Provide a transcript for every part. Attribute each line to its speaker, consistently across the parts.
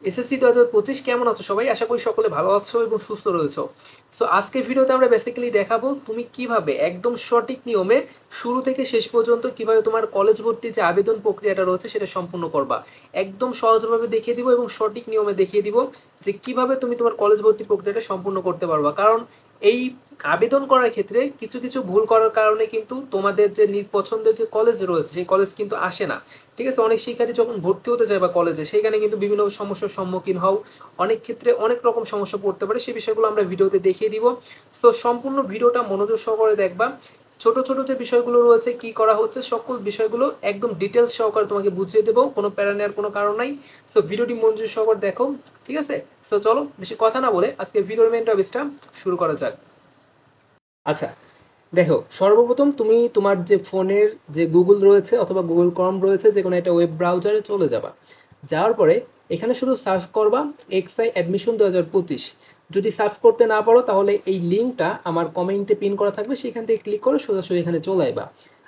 Speaker 1: SSC 2025 কেমন আছো সবাই? আশা করি সকলে ভালো আছো এবং সুস্থ রয়েছো। সো আজকের ভিডিওতে আমরা বেসিক্যালি দেখাবো তুমি কিভাবে একদম সঠিক নিয়মে শুরু থেকে শেষ পর্যন্ত কিভাবে তোমার কলেজ ভর্তির যে আবেদন প্রক্রিয়াটা রয়েছে সেটা সম্পূর্ণ করবা। একদম সহজভাবে দেখিয়ে দিব এবং সঠিক নিয়মে দেখিয়ে দিব যে কিভাবে তুমি তোমার কলেজ ভর্তি প্রক্রিয়াটা সম্পূর্ণ করতে পারবা। কারণ এই আবেদন করার ক্ষেত্রে কিছু কিছু ভুল করার কারণে কিন্তু তোমাদের যে পছন্দের যে কলেজ রয়েছে সেই কলেজ কিন্তু আসে না। ঠিক আছে, অনেক শিক্ষার্থী যখন ভর্তি হতে যায় বা কলেজে সেখানে কিন্তু বিভিন্ন সমস্যার সম্মুখীন হও, অনেক ক্ষেত্রে অনেক রকম সমস্যা পড়তে পারে, সেই বিষয়গুলো আমরা ভিডিওতে দেখিয়ে দিব। সো সম্পূর্ণ ভিডিওটা মনোযোগ সহকারে দেখবা। ছোট ছোট যে বিষয়গুলো রয়েছে কি করা হচ্ছে সকল বিষয়গুলো একদম ডিটেলস সহকারে তোমাকে বুঝিয়ে দেবো, কোনো প্যারা নেওয়ার কোনো কারণ নাই। সো ভিডিওটি মনোযোগ সহকারে দেখো, ঠিক আছে? সো চলো বেশি কথা না বলে আজকে ভিডিওর মেন টপিকটা শুরু করা যাক। আচ্ছা, দেখো, সর্বপ্রথম তুমি তোমার যে ফোনের যে গুগল রয়েছে অথবা গুগল ক্রম রয়েছে, যে কোনো একটা ওয়েব ব্রাউজারে চলে যাবা। যাওয়ার পরে এখানে শুধু সার্চ করবা এক্সআই অ্যাডমিশন 2025। যদি সার্চ করতে না পারো তাহলে এই লিঙ্কটা আমার কমেন্টে পিন করা থাকবে, সেখান থেকে ক্লিক করে সোজাসুজি এখানে চলে আসবা।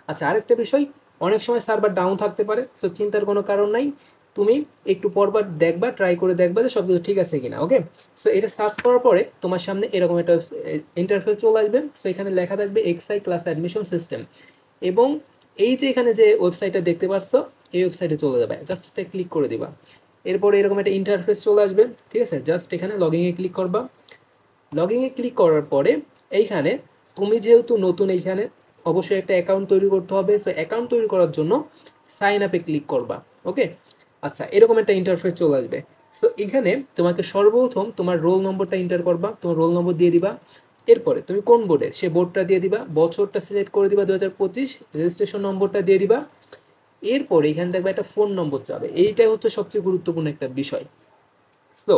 Speaker 1: আচ্ছা, আরেকটা বিষয়, অনেক সময় সার্ভার ডাউন থাকতে পারে, সো চিন্তার কোনো কারণ নাই। তুমি একটু পরবার দেখবা, ট্রাই করে দেখবা যে সব কিছু ঠিক আছে কিনা। ওকে, সো এটা সার্চ করার পরে তোমার সামনে এরকম একটা ইন্টারফেস চলে আসবে। সো এখানে লেখা থাকবে এক্সআই ক্লাস অ্যাডমিশন সিস্টেম, এবং এই যে এখানে যে ওয়েবসাইটটা দেখতে পাচ্ছ এই ওয়েবসাইটে চলে যাবে, জাস্ট একটা ক্লিক করে দিবা। এরপরে এরকম একটা ইন্টারফেস চলে আসবে, ঠিক আছে? জাস্ট এখানে লগইনে ক্লিক করবা। লগইনে ক্লিক করার পরে এইখানে তুমি যেহেতু নতুন, এইখানে অবশ্যই একটা অ্যাকাউন্ট তৈরি করতে হবে। সো অ্যাকাউন্ট তৈরি করার জন্য সাইন আপে ক্লিক করবা। ওকে, আচ্ছা, এরকম একটা ইন্টারফেস চলে আসবে। সো এখানে তোমাকে সর্বপ্রথম তোমার রোল নম্বরটা এন্টার করবা, তোমার রোল নম্বর দিয়ে দিবা। এরপরে তুমি কোন বোর্ডের সে বোর্ডটা দিয়ে দিবা, বছরটা সিলেক্ট করে দিবা 2025, রেজিস্ট্রেশন নম্বরটা দিয়ে দিবা। এরপরে এখানে দেখবে একটা ফোন নম্বর চাবে, এইটাই হচ্ছে সবচেয়ে গুরুত্বপূর্ণ একটা বিষয়। সো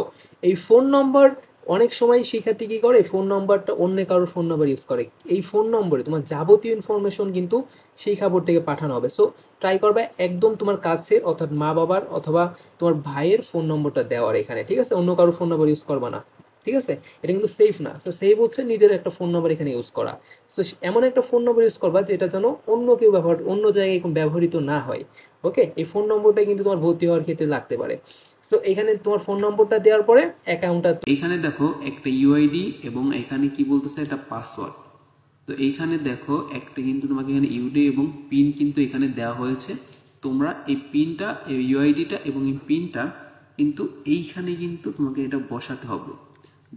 Speaker 1: এই ফোন নম্বর, অনেক সময় শিক্ষার্থী কি করে ফোন নম্বরটা অন্য কারোর ফোন নাম্বার ইউজ করে। এই ফোন নম্বরে তোমার যাবতীয় ইনফরমেশন কিন্তু সেই খবর থেকে পাঠানো হবে। সো ট্রাই করবে একদম তোমার কাছে অর্থাৎ মা বাবার অথবা তোমার ভাইয়ের ফোন নম্বরটা দেওয়ার এখানে, ঠিক আছে? অন্য কারোর ফোন নাম্বার ইউজ করবা না, ঠিক আছে? এটা কিন্তু সেফ না। সো সেফ হচ্ছে নিজের একটা ফোন নাম্বার এখানে ইউজ করা। সো এমন একটা ফোন নম্বর ইউজ করবা যেটা যেন অন্য কেউ ব্যবহার, অন্য জায়গায় ব্যবহৃত না হয়। ওকে, এই ফোন নম্বরটা কিন্তু তোমার ভর্তি হওয়ার ক্ষেত্রে লাগতে পারে। সো এখানে তোমার ফোন নম্বরটা দেওয়ার পরে অ্যাকাউন্টটা, এখানে দেখো একটা ইউআইডি এবং এখানে কি বলতেছে একটা পাসওয়ার্ড। তো এইখানে দেখো একটা কিন্তু তোমাকে এখানে ইউডি এবং পিন কিন্তু এখানে দেওয়া হয়েছে। তোমরা এই পিনটা, এই ইউআইডিটা এবং এই পিনটা কিন্তু এইখানে কিন্তু তোমাকে এটা বসাতে হবে,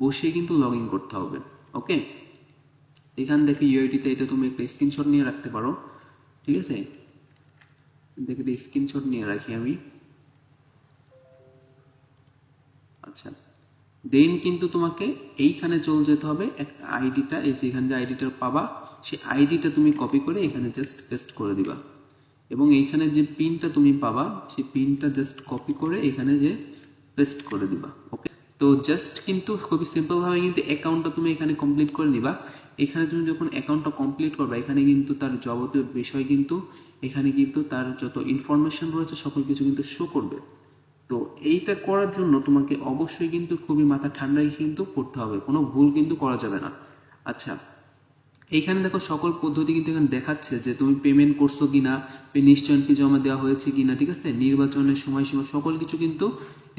Speaker 1: বসিয়ে কিন্তু লগ ইন করতে হবে। ওকে, এখানে দেখো ইউআইডিটা, এটা তুমি একটা স্ক্রিনশট নিয়ে রাখতে পারো, ঠিক আছে? দেখে স্ক্রিনশট নিয়ে রাখি আমি। আচ্ছা, দেন কিন্তু তোমাকে এইখানে চলে যেতে হবে, একটা আইডিটা, এই যে এখানে যে আইডিটা পাবা সেই আইডিটা তুমি কপি করে এখানে জাস্ট পেস্ট করে দিবা, এবং এইখানে যে পিনটা তুমি পাবা সেই পিনটা জাস্ট কপি করে এখানে যে পেস্ট করে দিবা। ওকে, তো জাস্ট কিন্তু খুবই সিম্পল ভাবে কিন্তু অ্যাকাউন্টটা তুমি এখানে কমপ্লিট করে নিবা। এখানে তুমি যখন অ্যাকাউন্টটা কমপ্লিট করবে এখানে কিন্তু তার যাবতীয় বিষয় কিন্তু, এখানে কিন্তু তার যত ইনফরমেশন রয়েছে সকল কিছু কিন্তু শো করবে। তো এইটা করার জন্য তোমাকে অবশ্যই কিন্তু খুবই মাথা ঠান্ডায় কিন্তু করতে হবে, কোনো ভুল কিন্তু করা যাবে না। আচ্ছা, এইখানে দেখো সকল পদ্ধতি কিন্তু এখানে দেখাচ্ছে যে তুমি পেমেন্ট করছো কিনা, নিশ্চয়ন ফি জমা দেওয়া হয়েছে কিনা, ঠিক আছে? নির্বাচনের সময়সীমা সকল কিছু কিন্তু,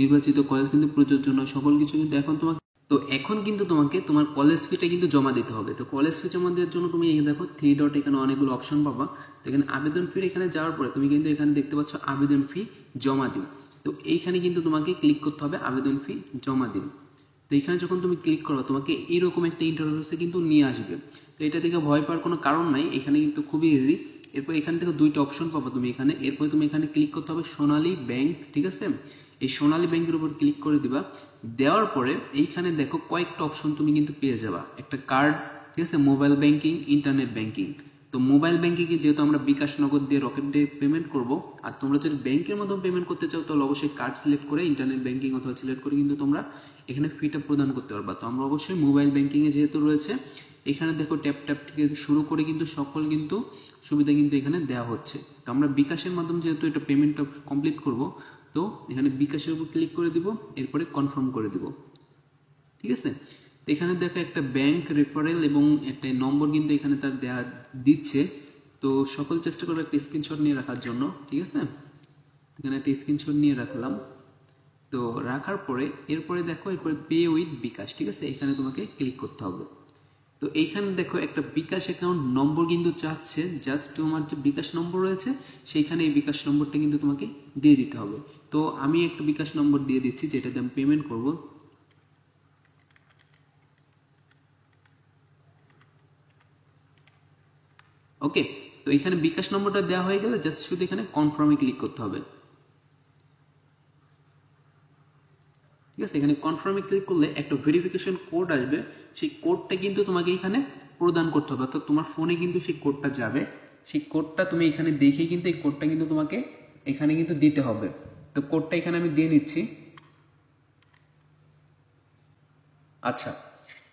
Speaker 1: নির্বাচিত কলেজ কিন্তু প্রযোজ্য নয়, সকল কিছু কিন্তু এখন তোমাকে, তো এখন কিন্তু তোমাকে তোমার কলেজ ফিটা কিন্তু জমা দিতে হবে। তো কলেজ ফি জমা দেওয়ার জন্য তুমি এই দেখো থ্রি ডট, এখানে অনেকগুলো অপশন পাবা। তো এখানে আবেদন ফি, এখানে যাওয়ার পরে তুমি কিন্তু এখানে দেখতে পাচ্ছ আবেদন ফি জমা দিন। তো এইখানে কিন্তু তোমাকে ক্লিক করতে হবে আবেদন ফি জমা দিন। তো এখানে যখন তুমি ক্লিক করো তোমাকে এইরকম একটা ইন্টারফেসে কিন্তু নিয়ে আসবে। তো এটা থেকে ভয় পাওয়ার কোনো কারণ নাই, এখানে কিন্তু খুবই ইজি। এরপর এখান থেকে দুইটা অপশন পাবো তুমি এখানে, এরপর তুমি এখানে ক্লিক করতে হবে সোনালী ব্যাংক, ঠিক আছে? এই সোনালী ব্যাংকের উপর ক্লিক করে দিবা। দেওয়ার পরে এইখানে দেখো কয়েকটা অপশন তুমি কিন্তু পেয়ে যাবা, একটা কার্ড, ঠিক আছে, মোবাইল ব্যাংকিং, ইন্টারনেট ব্যাংকিং। তো মোবাইল ব্যাংকিংয়ে যেহেতু আমরা বিকাশ নগদ দিয়ে রকেট দিয়ে পেমেন্ট করব, আর তোমরা যদি ব্যাংকের মাধ্যমে পেমেন্ট করতে চাও তাহলে অবশ্যই কার্ড সিলেক্ট করে ইন্টারনেট ব্যাংকিং অথবা সিলেক্ট করে কিন্তু তোমরা এখানে ফিটা প্রদান করতে পারবা। তো আমরা অবশ্যই মোবাইল ব্যাংকিংয়ে যেহেতু রয়েছে, এখানে দেখো ট্যাপ ট্যাপ থেকে শুরু করে কিন্তু সকল কিন্তু সুবিধা কিন্তু এখানে দেওয়া হচ্ছে। তো আমরা বিকাশের মাধ্যমে যেহেতু এটা পেমেন্টটা কমপ্লিট করব, তো এখানে বিকাশের উপর ক্লিক করে দিব, এরপরে কনফার্ম করে দিব, ঠিক আছে? তো এখানে দেখো একটা ব্যাংক রেফারেল এবং একটা নম্বর কিন্তু এখানে তার দেওয়া দিচ্ছে। তো সকল চেষ্টা করবে একটা স্ক্রিনশট নিয়ে রাখার জন্য, ঠিক আছে? এখানে একটা স্ক্রিনশট নিয়ে রাখলাম। তো
Speaker 2: তো রাখার পরে এরপরে দেখো এরপরে পে উইথ বিকাশ, ঠিক আছে, এখানে তোমাকে ক্লিক করতে হবে। তো এইখানে দেখো একটা বিকাশ অ্যাকাউন্ট নম্বর কিন্তু চাচ্ছে, জাস্ট তোমার যে বিকাশ নম্বর রয়েছে সেইখানে এই বিকাশ নম্বরটা কিন্তু তোমাকে দিয়ে দিতে হবে। তো আমি একটা বিকাশ নম্বর দিয়ে দিচ্ছি যেটাতে আমি পেমেন্ট করব। ওকে, তো এখানে বিকাশ নম্বরটা দেওয়া হয়ে গেলে জাস্ট শুধু এখানে কনফার্মে ক্লিক করতে হবে। ঠিক আছে, এখানে কনফার্মে ক্লিক করলে একটা ভেরিফিকেশন কোড আসবে, সেই কোডটা কিন্তু তোমাকে এখানে প্রদান করতে হবে, অর্থাৎ তোমার ফোনে কিন্তু সেই কোডটা যাবে, সেই কোডটা তুমি এখানে দেখে কিন্তু এই কোডটা কিন্তু তোমাকে এখানে কিন্তু দিতে হবে। তো কোডটা এখানে আমি দিয়ে নিচ্ছি। আচ্ছা,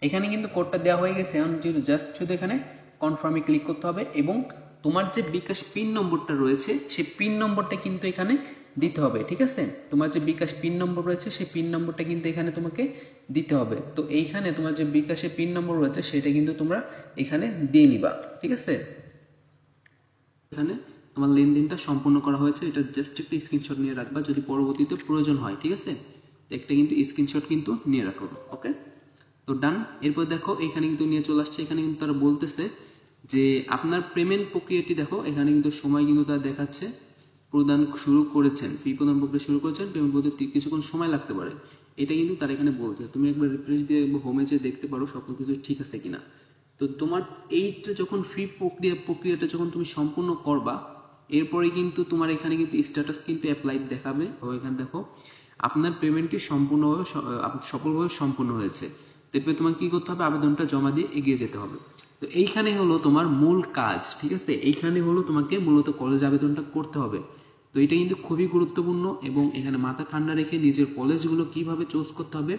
Speaker 2: এখানে কিন্তু কোডটা দেওয়া হয়ে গেছে, এখন জাস্ট শুধু এখানে কনফার্মে ক্লিক করতে হবে এবং তোমার যে বিকাশ পিন নম্বরটা রয়েছে সেই পিন নম্বরটা কিন্তু এখানে দিতে হবে। ঠিক আছে, তোমার যে বিকাশ পিন নম্বর রয়েছে সেই পিন নম্বরটা কিন্তু এখানে তোমাকে দিতে হবে। তো এইখানে তোমার যে বিকাশের পিন নম্বর রয়েছে সেটা কিন্তু তোমরা এখানে দিয়ে নিবা। ঠিক আছে, এখানে তোমার লেনদেনটা সম্পূর্ণ করা হয়েছে, এটা জাস্ট একটা স্ক্রিনশট নিয়ে রাখবা যদি পরবর্তীতে প্রয়োজন হয়। ঠিক আছে, একটা কিন্তু স্ক্রিনশট কিন্তু নিয়ে রাখো। ওকে, তো ডান। এরপর দেখো এখানে কিন্তু নিয়ে চলে আসছে, এখানে কিন্তু তারা বলতেছে যে আপনার পেমেন্ট প্রক্রিয়াটি দেখো, এখানে কিন্তু সময় কিন্তু তারা দেখাচ্ছে প্রদান শুরু করেছেন, ফি প্রদান প্রক্রিয়া শুরু করেছেন, পেমেন্ট করতে কিছুক্ষণ সময় লাগতে পারে, এটা কিন্তু তারা এখানে বলছে। তুমি একবার রিফ্রেশ দিয়ে হোমে যেয়ে দেখতে পারো সব কিছু ঠিক আছে কিনা। তো তোমার এইটা যখন ফ্রি প্রক্রিয়াটা যখন তুমি সম্পূর্ণ করবা, এরপরে কিন্তু তোমার এখানে কিন্তু স্ট্যাটাস কিন্তু অ্যাপ্লাইড দেখাবে। ও এখানে দেখো আপনার পেমেন্টটি সম্পূর্ণভাবে সফলভাবে সম্পূর্ণ হয়েছে। এরপরে তোমাকে কি করতে হবে, আবেদনটা জমা দিয়ে এগিয়ে যেতে হবে। তো এইখানে হলো তোমার মূল কাজ। ঠিক আছে, এইখানে হলো তোমাকে মূলত কলেজ আবেদনটা করতে হবে। তো এটা কিন্তু খুবই গুরুত্বপূর্ণ এবং এখানে মাথা ঠান্ডা রেখে নিজের কলেজগুলো কিভাবে চুজ করতে হবে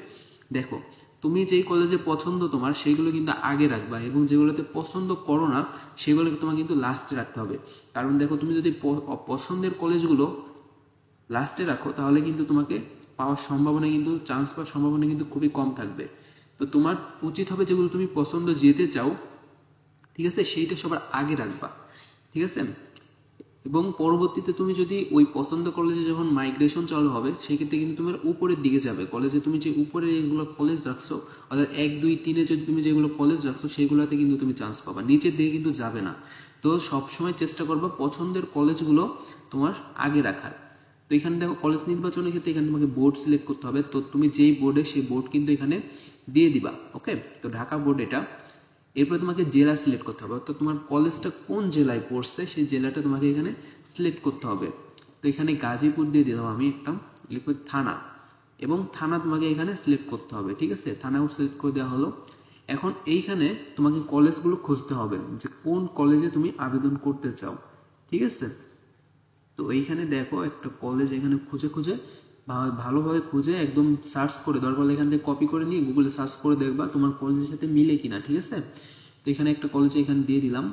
Speaker 2: দেখো, তুমি যেই কলেজে পছন্দ তোমার সেইগুলো কিন্তু আগে রাখবা এবং যেগুলোতে পছন্দ করো না সেগুলোকে তোমার কিন্তু লাস্টে রাখতে হবে। কারণ দেখো তুমি যদি পছন্দের কলেজগুলো লাস্টে রাখো তাহলে কিন্তু তোমাকে পাওয়ার সম্ভাবনা কিন্তু চান্স পাওয়ার সম্ভাবনা কিন্তু খুবই কম থাকবে। তো তোমার উচিত হবে যেগুলো তুমি পছন্দ যেতে চাও, ঠিক আছে, সেইটা সবার আগে রাখবা। ঠিক আছে, এবং পরবর্তীতে তুমি যদি ওই পছন্দ কলেজে যখন মাইগ্রেশন চালু হবে সেক্ষেত্রে কিন্তু তোমার উপরের দিকে যাবে কলেজে, তুমি যে উপরে এগুলো কলেজ রাখছো অর্থাৎ 1, 2, 3-এ যদি তুমি যেগুলো কলেজ রাখছো সেগুলোতে কিন্তু তুমি চান্স পাবা, নিচের দিকে কিন্তু যাবে না। তো সবসময় চেষ্টা করবা পছন্দের কলেজগুলো তোমার আগে রাখার। তো এখানে দেখো কলেজ নির্বাচনের ক্ষেত্রে এখানে তোমাকে বোর্ড সিলেক্ট করতে হবে, তো তুমি যেই বোর্ডে সেই বোর্ড কিন্তু এখানে দিয়ে দিবা। ওকে, তো ঢাকা বোর্ড এটা। এরপরে তোমাকে জেলা সিলেক্ট করতে হবে, তো তোমার কলেজটা কোন জেলায় পড়ছে সেই জেলাটা তোমাকে এখানে সিলেক্ট করতে হবে। তো এখানে গাজীপুর দিয়ে দিলাম আমি একটা, এরপর থানা, এবং থানা তোমাকে এখানে সিলেক্ট করতে হবে। ঠিক আছে, থানাও সিলেক্ট করে দেওয়া হলো। এখন এইখানে তোমাকে কলেজগুলো খুঁজতে হবে যে কোন কলেজে তুমি আবেদন করতে চাও। ঠিক আছে, তো এইখানে দেখো একটা কলেজ এখানে খুঁজে খুঁজে ভালোভাবে খুঁজে একদম সার্চ করে দরকার এখান থেকে কপি করে নিয়ে গুগলে সার্চ করে দেখবা তোমার কলেজের সাথে মিলে কিনা। ঠিক আছে, তো এখানে একটা কলেজে এখানে দিয়ে দিলাম।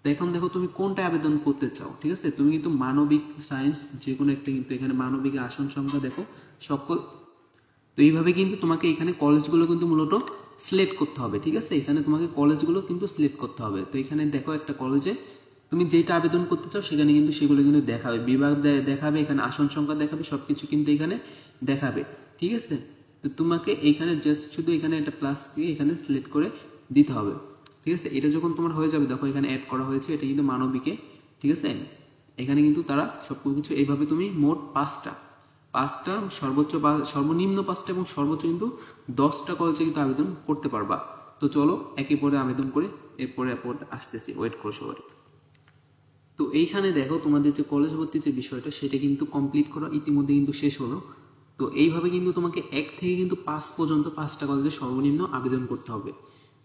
Speaker 2: তো এখন দেখো তুমি কোনটা আবেদন করতে চাও। ঠিক আছে, তুমি কিন্তু মানবিক সায়েন্স যে কোনো একটা, কিন্তু এখানে মানবিক আসন সংখ্যা দেখো সকল। তো এইভাবে কিন্তু তোমাকে এখানে কলেজগুলো কিন্তু মূলত সিলেক্ট করতে হবে। ঠিক আছে, এখানে তোমাকে কলেজগুলো কিন্তু সিলেক্ট করতে হবে। তো এখানে দেখো একটা কলেজে তুমি যেটা আবেদন করতে চাও সেখানে কিন্তু সেগুলো কিন্তু দেখাবে, বিভাগ দেখাবে, এখানে আসন সংখ্যা দেখাবে, সবকিছু কিন্তু এখানে দেখাবে। ঠিক আছে, তো তোমাকে এখানে জাস্ট শুধু এখানে একটা প্লাস দিয়ে এখানে সিলেক্ট করে দিতে হবে। ঠিক আছে, এটা যখন তোমার হয়ে যাবে দেখো এখানে অ্যাড করা হয়েছে, এটা কিন্তু মানবিকে। ঠিক আছে, এখানে কিন্তু তারা সব কিছু এইভাবে তুমি মোট পাঁচটা সর্বোচ্চ সর্বনিম্ন 5টা এবং সর্বোচ্চ কিন্তু 10টা কলেজে কিন্তু আবেদন করতে পারবা। তো চলো একে পরে আবেদন করে এরপরে আসতেছি, ওয়েট করো সবাই। তো এইখানে দেখো তোমাদের যে কলেজ ভর্তির যে বিষয়টা সেটা কিন্তু কমপ্লিট করা ইতিমধ্যে কিন্তু শেষ হলো। তো এইভাবে কিন্তু তোমাকে 1 থেকে কিন্তু 5 পর্যন্ত 5টা কলেজে সর্বনিম্ন আবেদন করতে হবে।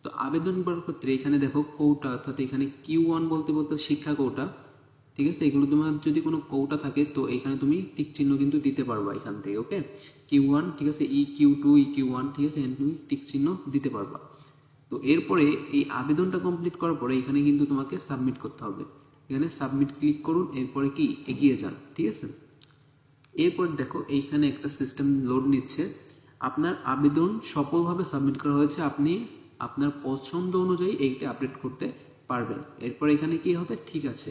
Speaker 2: তো আবেদন করার ক্ষেত্রে এখানে দেখো কোটা, অর্থাৎ এখানে Q1 বলতে বলতে শিক্ষা কোটা। ঠিক আছে, এগুলো তোমার যদি কোনো কোটা থাকে তো এখানে তুমি টিক চিহ্ন কিন্তু দিতে পারবা এখান থেকে। ওকে, Q1, ঠিক আছে, EQ2, EQ1, ঠিক আছে, এখানে তুমি টিক চিহ্ন দিতে পারবা। তো এরপরে এই আবেদনটা কমপ্লিট করার পরে এখানে কিন্তু তোমাকে সাবমিট করতে হবে, এখানে সাবমিট ক্লিক করুন, এরপরে কি এগিয়ে যান। ঠিক আছে, এরপর দেখো এইখানে একটা সিস্টেম লোড নিচ্ছে, আপনার আবেদন সফলভাবে সাবমিট করা হয়েছে, আপনি আপনার পছন্দ অনুযায়ী এইটা আপডেট করতে পারবেন। এরপর এখানে কি হবে, ঠিক আছে।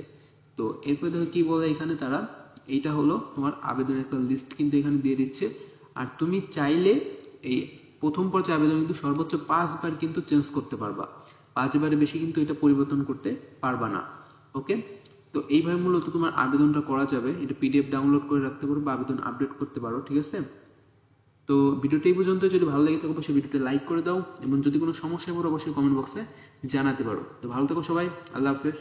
Speaker 2: তো এরপর দেখো কি বলে এখানে তারা, এইটা হলো তোমার আবেদনের একটা লিস্ট কিন্তু এখানে দিয়ে দিচ্ছে। আর তুমি চাইলে এই প্রথম পর্যায়ে আবেদন কিন্তু সর্বোচ্চ 5 বার কিন্তু চেঞ্জ করতে পারবা, 5 বারের বেশি কিন্তু এটা পরিবর্তন করতে পারবা না। ওকে, তো এইভাবে মূলত তোমার আবেদনটা করা যাবে। এটা পিডিএফ ডাউনলোড করে রাখতে পারো বা আবেদন আপডেট করতে পারো, ঠিক আছে। তো ভিডিওটা এই পর্যন্ত, যদি ভালো লাগে থাকে অবশ্যই ভিডিওটা লাইক করে দাও এবং যদি কোনো সমস্যা পড়ে অবশ্যই কমেন্ট বক্সে জানাতে পারো। তো ভালো থেকো সবাই, আল্লাহ হাফেজ।